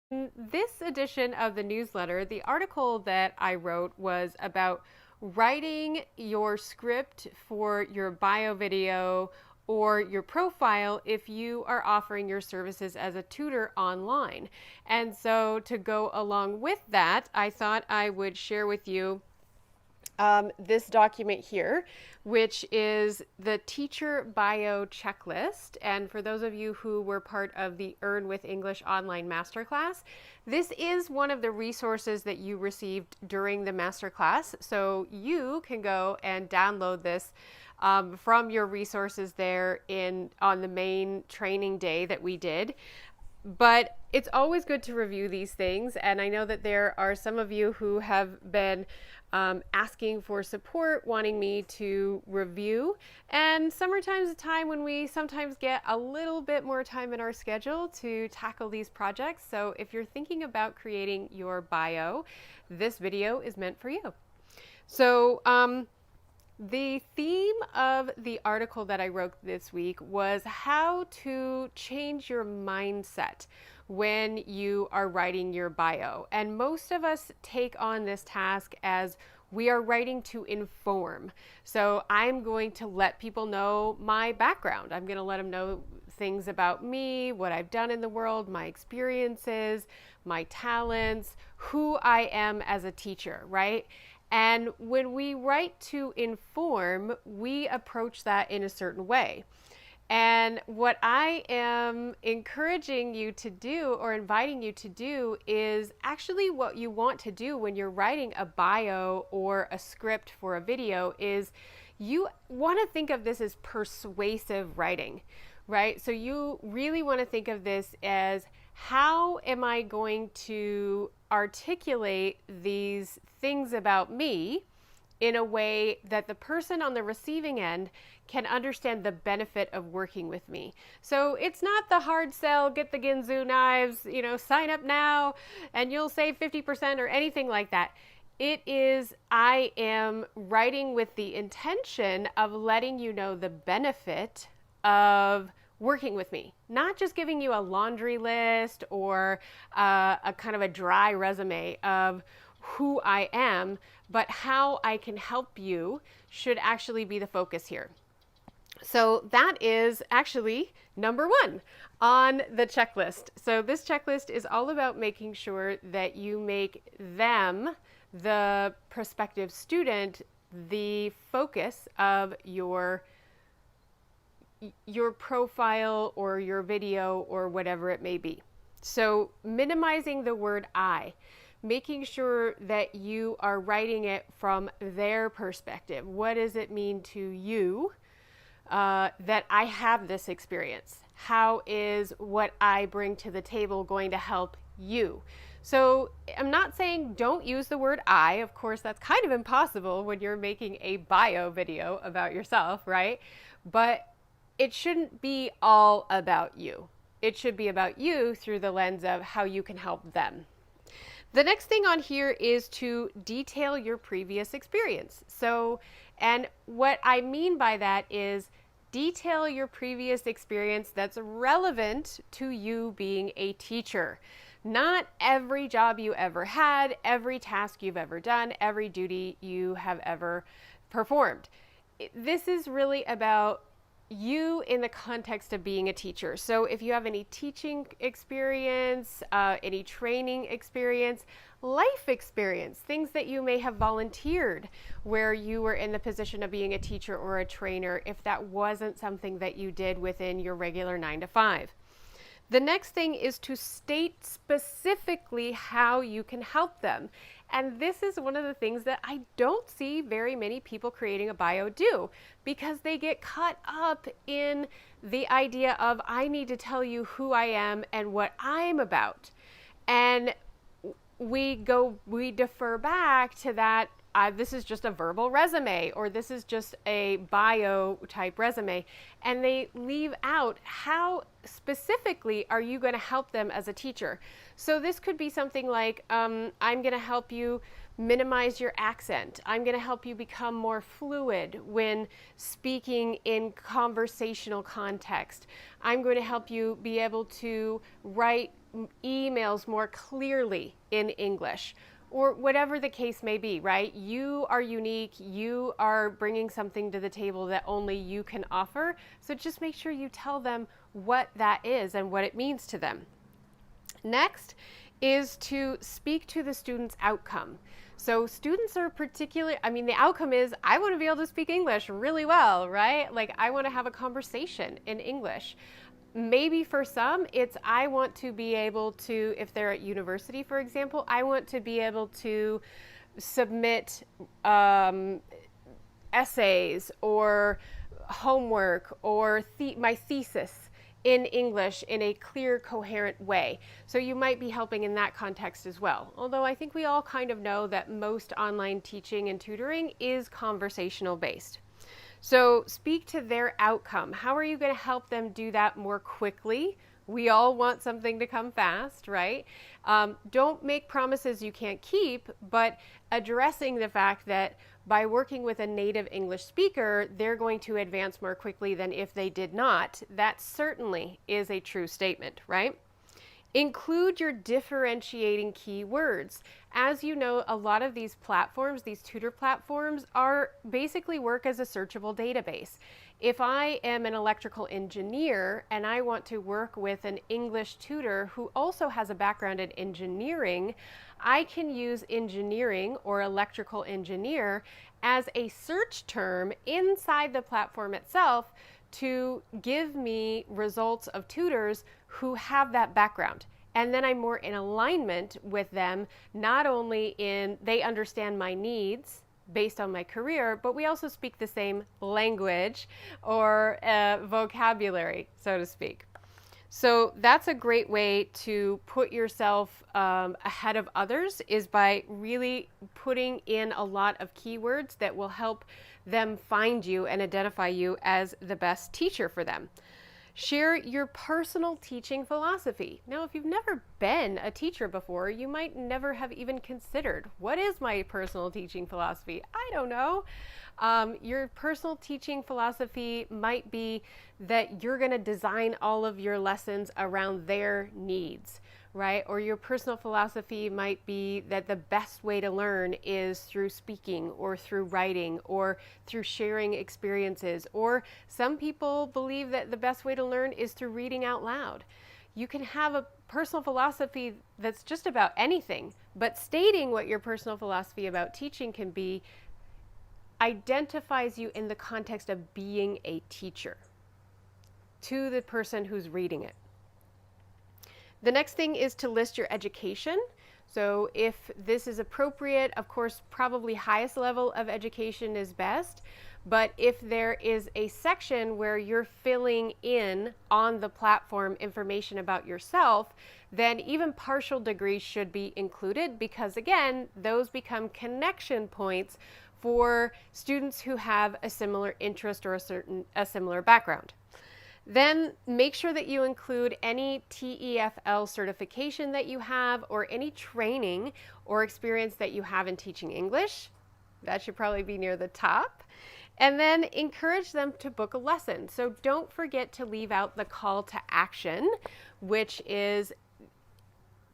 In this edition of the newsletter, the article that I wrote was about writing your script for your bio video or your profile if you are offering your services as a tutor online. And so, to go along with that, I thought I would share with you this document here, which is the teacher bio checklist. And for those of you who were part of the Earn with English online masterclass, this is one of the resources that you received during the masterclass. So you can go and download this from your resources there on the main training day that we did. But it's always good to review these things. And I know that there are some of you who have been asking for support, wanting me to review. And summertime's a time when we sometimes get a little bit more time in our schedule to tackle these projects. So if you're thinking about creating your bio, this video is meant for you. So, the theme of the article that I wrote this week was how to change your mindset when you are writing your bio. And most of us take on this task as we are writing to inform. So I'm going to let people know my background. I'm going to let them know things about me, what I've done in the world, my experiences, my talents, who I am as a teacher, right? And when we write to inform, we approach that in a certain way. And what I am encouraging you to do or inviting you to do is actually what you want to do when you're writing a bio or a script for a video is you want to think of this as persuasive writing, right? So you really want to think of this as how am I going to articulate these things about me in a way that the person on the receiving end can understand the benefit of working with me. So it's not the hard sell, get the Ginzu knives, sign up now and you'll save 50% or anything like that. It is, I am writing with the intention of letting you know the benefit of working with me, not just giving you a laundry list or a kind of a dry resume of who I am, but how I can help you should actually be the focus here. So that is actually number one on the checklist. So this checklist is all about making sure that you make them, the prospective student, the focus of your profile or your video or whatever it may be. So minimizing the word I, making sure that you are writing it from their perspective. What does it mean to you that I have this experience? How is what I bring to the table going to help you? So I'm not saying don't use the word I. Of course, that's kind of impossible when you're making a bio video about yourself, right? But it shouldn't be all about you. It should be about you through the lens of how you can help them. The next thing on here is to detail your previous experience. So, and what I mean by that is detail your previous experience that's relevant to you being a teacher. Not every job you ever had, every task you've ever done, every duty you have ever performed. This is really about you in the context of being a teacher. So if you have any teaching experience, any training experience, life experience, things that you may have volunteered where you were in the position of being a teacher or a trainer, if that wasn't something that you did within your regular 9 to 5. The next thing is to state specifically how you can help them. And this is one of the things that I don't see very many people creating a bio do, because they get caught up in the idea of I need to tell you who I am and what I'm about. And we defer back to that this is just a verbal resume or this is just a bio type resume, and they leave out how specifically are you going to help them as a teacher. So this could be something like I'm going to help you minimize your accent. I'm going to help you become more fluid when speaking in conversational context. I'm going to help you be able to write emails more clearly in English, or whatever the case may be, right? You are unique. You are bringing something to the table that only you can offer. So just make sure you tell them what that is and what it means to them. Next is to speak to the student's outcome. So students are the outcome is I want to be able to speak English really well, right? Like I want to have a conversation in English. Maybe for some, it's I want to be able to, if they're at university, for example, I want to be able to submit essays or homework or my thesis in English in a clear, coherent way. So you might be helping in that context as well. Although I think we all kind of know that most online teaching and tutoring is conversational based. So speak to their outcome. How are you going to help them do that more quickly? We all want something to come fast, right? Don't make promises you can't keep, but addressing the fact that by working with a native English speaker, they're going to advance more quickly than if they did not. That certainly is a true statement, right? Include your differentiating keywords. As you know, a lot of these platforms, these tutor platforms, are basically work as a searchable database. If I am an electrical engineer and I want to work with an English tutor who also has a background in engineering, I can use engineering or electrical engineer as a search term inside the platform itself to give me results of tutors who have that background. And then I'm more in alignment with them, not only in they understand my needs based on my career, but we also speak the same language or vocabulary, so to speak. So that's a great way to put yourself ahead of others, is by really putting in a lot of keywords that will help them find you and identify you as the best teacher for them. Share your personal teaching philosophy. Now, if you've never been a teacher before, you might never have even considered, what is my personal teaching philosophy? I don't know. Your personal teaching philosophy might be that you're going to design all of your lessons around their needs, right? Or your personal philosophy might be that the best way to learn is through speaking or through writing or through sharing experiences. Or some people believe that the best way to learn is through reading out loud. You can have a personal philosophy that's just about anything, but stating what your personal philosophy about teaching can be identifies you in the context of being a teacher to the person who's reading it. The next thing is to list your education. So if this is appropriate, of course, probably highest level of education is best. But if there is a section where you're filling in on the platform information about yourself, then even partial degrees should be included, because again, those become connection points for students who have a similar interest or a similar background. Then make sure that you include any TEFL certification that you have or any training or experience that you have in teaching English. That should probably be near the top. And then encourage them to book a lesson. So don't forget to leave out the call to action, which is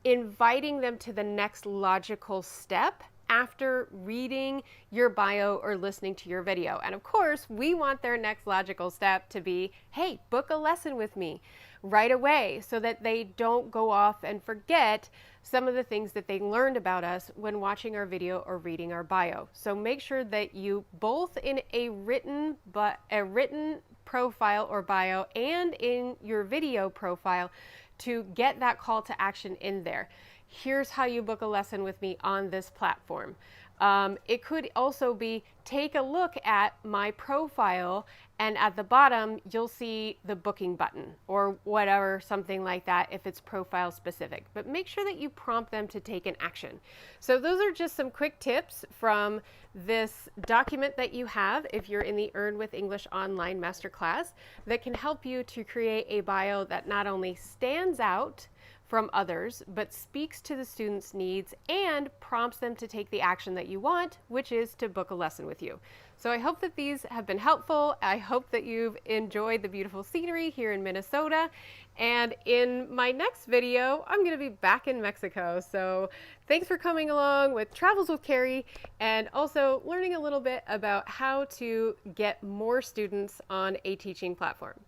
inviting them to the next logical step after reading your bio or listening to your video. And of course, we want their next logical step to be, hey, book a lesson with me right away, so that they don't go off and forget some of the things that they learned about us when watching our video or reading our bio. So make sure that you, both in a written profile or bio and in your video profile, to get that call to action in there. Here's how you book a lesson with me on this platform. It could also be, take a look at my profile, and at the bottom you'll see the booking button or whatever, something like that, if it's profile specific. But make sure that you prompt them to take an action. So those are just some quick tips from this document that you have if you're in the Earn with English Online Masterclass, that can help you to create a bio that not only stands out from others, but speaks to the student's needs and prompts them to take the action that you want, which is to book a lesson with you. So I hope that these have been helpful. I hope that you've enjoyed the beautiful scenery here in Minnesota. And in my next video, I'm going to be back in Mexico. So thanks for coming along with Travels with Carrie, and also learning a little bit about how to get more students on a teaching platform.